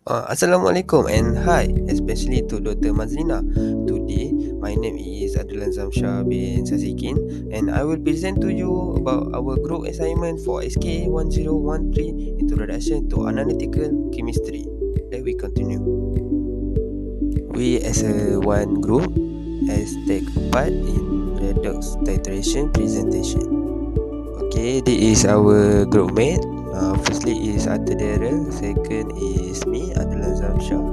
Assalamualaikum and hi, especially to Dr. Mazlina. Today, my name is Adlan ZAMSHAH bin SASIKIN and I will present to you about our group assignment for SK1013 Introduction to Analytical Chemistry. Let we continue. We as a one group has take part in redox titration presentation. Okay, this is our group mate. Firstly is DERYL, second is me, Adlan ZAMSHAH.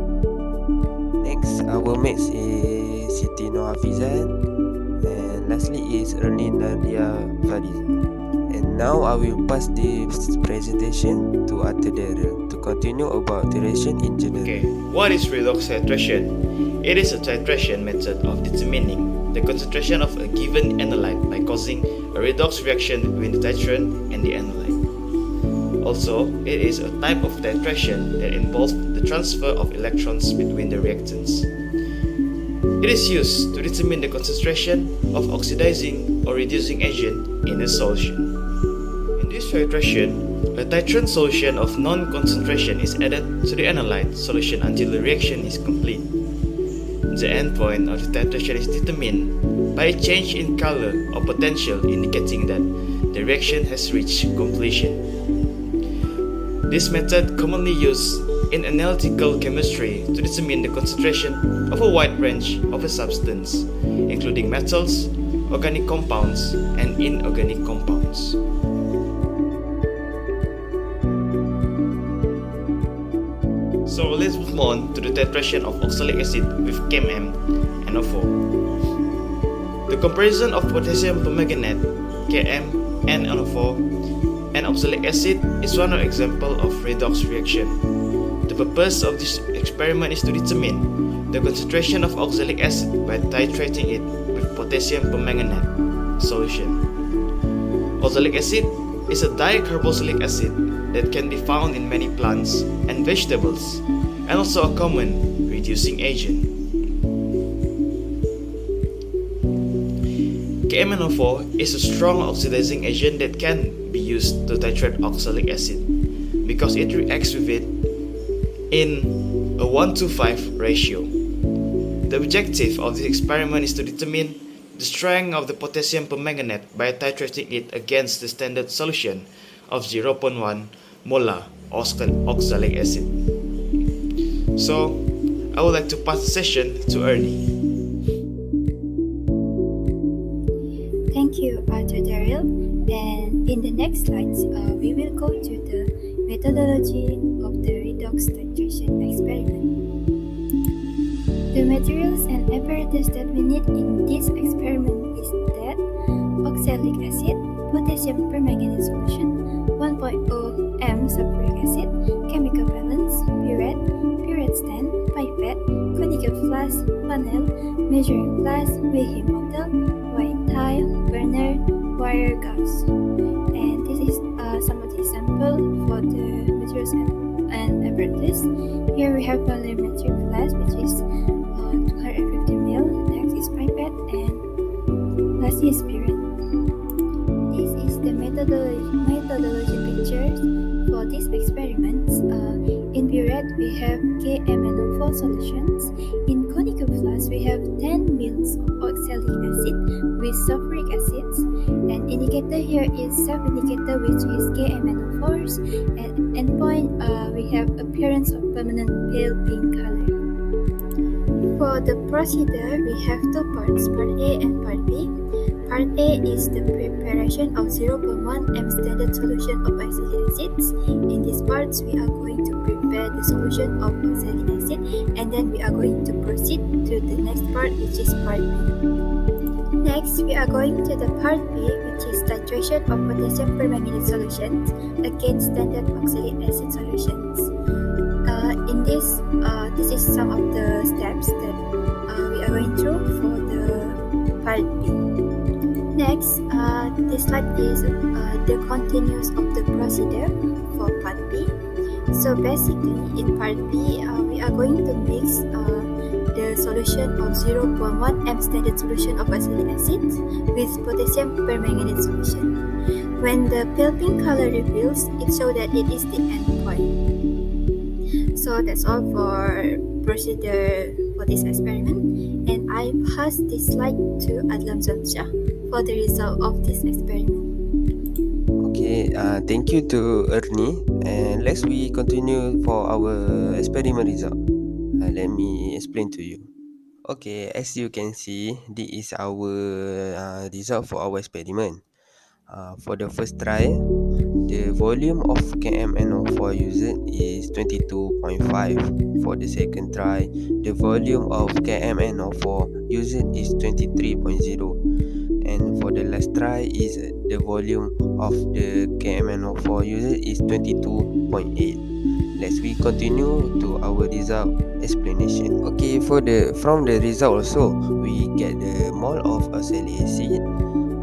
Next, our mates is SITI HAFIZAN, and lastly is ERNI NADIA FARIZA. And now I will pass this presentation to DERYL to continue about titration in general. Okay, what is redox titration? It is a titration method of determining the concentration of a given analyte by causing a redox reaction between the titrant and the analyte. Also, it is a type of titration that involves the transfer of electrons between the reactants. It is used to determine the concentration of oxidizing or reducing agent in a solution. In this titration, a titrant solution of non-concentration is added to the analyte solution until the reaction is complete. The endpoint of the titration is determined by a change in color or potential indicating that the reaction has reached completion. This method commonly used in analytical chemistry to determine the concentration of a wide range of a substance, including metals, organic compounds, and inorganic compounds. So let's move on to the titration of oxalic acid with KMM NO4. The comparison of potassium permanganate, Km, and NO4 and oxalic acid is one example of redox reaction. The purpose of this experiment is to determine the concentration of oxalic acid by titrating it with potassium permanganate solution. Oxalic acid is a dicarboxylic acid that can be found in many plants and vegetables, and also a common reducing agent. KMNO4 is a strong oxidizing agent that can be used to titrate oxalic acid because it reacts with it in a 1:5 ratio. The objective of this experiment is to determine the strength of the potassium permanganate by titrating it against the standard solution of 0.1 molar oxalic acid. So, I would like to pass the session to ERNI. Thank you, DERYL. And in the next slides, we will go to the methodology of the redox titration experiment. The materials and apparatus that we need in this experiment is that oxalic acid, potassium permanganate solution, 1.0 m sulfuric acid, chemical balance, purette stand, pipette, conical flask, funnel, measuring glass, weighing bottle, white tile, burner, wire gauze. And this is some of the example for the materials and apparatus. Here we have volumetric flask, which is 250 ml. Next is pipette, and lastly is purette. This is the methodology pictures for these experiments. In purette, we have KMNO4 solutions. In conical flask, we have 10 ml of oxalic acid with sulfuric acids. And indicator here is self-indicator, which is KMNO4's. At endpoint, we have appearance of permanent pale pink color. For the procedure, we have two parts, part A and part B. Part A is the preparation of 0.1 m standard solution of oxalic acids. In these parts, we are going to prepare the solution of oxalic acid, and then we are going to proceed to the next part, which is part B. Next, we are going to the part B, which is titration of potassium permanganate solutions against standard oxalic acid solutions. In this is some of the steps that we are going through for the part B. Next, this slide is the continuous of the procedure for part B. So basically, in part B, we are going to mix the solution of 0.1 m standard solution of oxalic acid with potassium permanganate solution. When the pale pink color reveals, it shows that it is the end point. So that's all for procedure for this experiment, and I pass this slide to Adlan ZAMSHAH for the result of this experiment. Okay, thank you to ERNI, and let's we continue for our experiment result. Let me explain to you. Okay, as you can see, this is our result for our experiment. For the first trial, the volume of KMNO4 used is 22.5. For the second try, the volume of KMNO4 used is 23.0. And for the last try is the volume of the KMNO4 used is 22.8. Let's we continue to our result explanation. Okay, from the result also, we get the mole of oxalic acid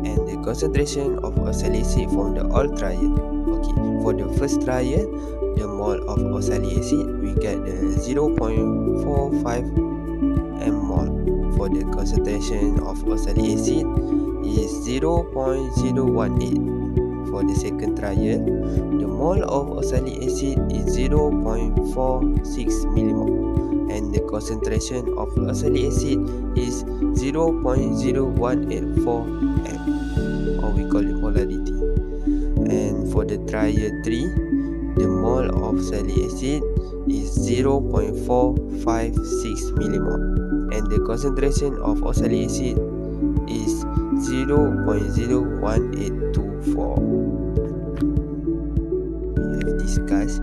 and the concentration of oxalic acid from the all trial. Okay, for the first trial, the mole of oxalic acid we get the 0.45 mmol. For the concentration of oxalic acid is 0.018. For the second trial, the mole of oxalic acid is 0.46 millimol, and the concentration of oxalic acid is 0.0184 m, or we call it molarity. And for the trial 3, the mole of oxalic acid is 0.456 millimol, and the concentration of oxalic acid is 0.01824. We have discussed,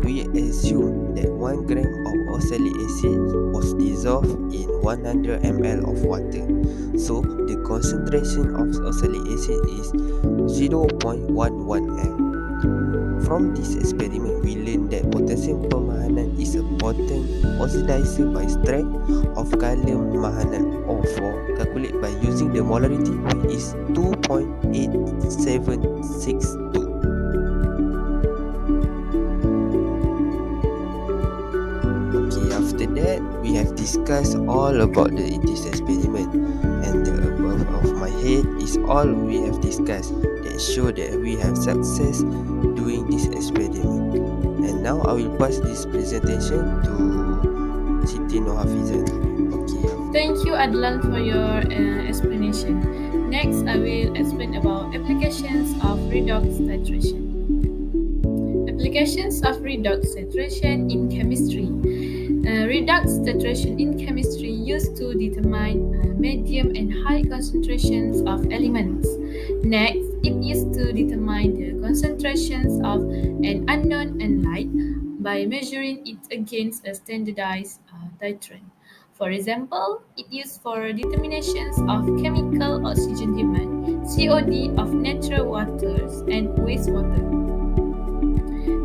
we assume that 1 gram of oxalic acid was dissolved in 100 ml of water. So the concentration of oxalic acid is 0.11 m. From this experiment, we learned that potassium permanganate is a potent oxidizer by strength of gallium permanganate O4, calculated by using the molarity, which is 2.8762. Okay, after that, we have discussed all about this experiment, and the above of my head is all we have discussed that show that we have success doing this experiment. And now I will pass this presentation to SITI HAFIZAN. Okay. Thank you, Adlan, for your explanation. Next, I will explain about applications of redox titration. Applications of redox titration in chemistry. Redox titration in chemistry used to determine medium and high concentrations of elements. Next, it used to determine the concentrations of an unknown analyte by measuring it against a standardized titrant. For example, it used for determinations of chemical oxygen demand, COD of natural waters and wastewater.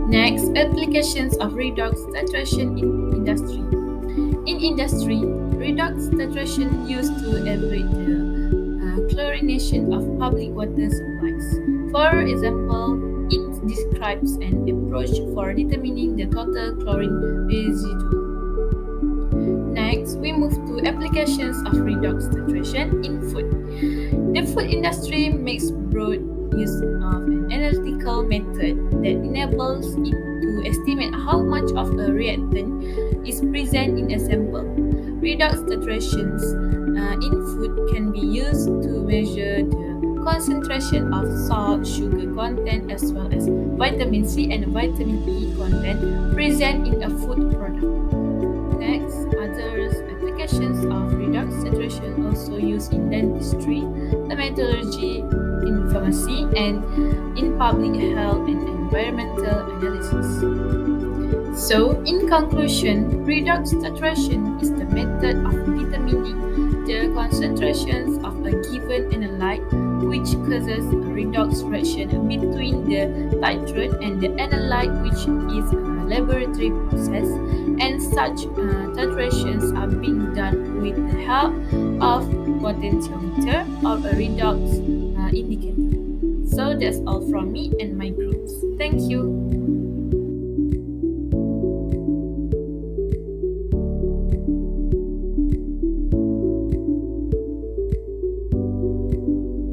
Next, applications of redox titration in industry. In industry, redox titration used to avoid the chlorination of public water supplies. For example, it describes an approach for determining the total chlorine residue. Next, we move to applications of redox titration in food. The food industry makes broad use of an analytical method that enables it to estimate how much of a reactant is present in a sample. Redox titrations in food can be used to measure the concentration of salt, sugar content, as well as vitamin C and vitamin E content present in a food product. Next, other applications of redox titration also used in dentistry, metallurgy, in pharmacy, and in public health and environmental analysis. So, in conclusion, redox titration is the method of determining the concentrations of a given analyte, which causes a redox reaction between the titrant and the analyte, which is a laboratory process, and such titrations are being done with the help of potentiometer or a redox indicator. So that's all from me and my groups. Thank you.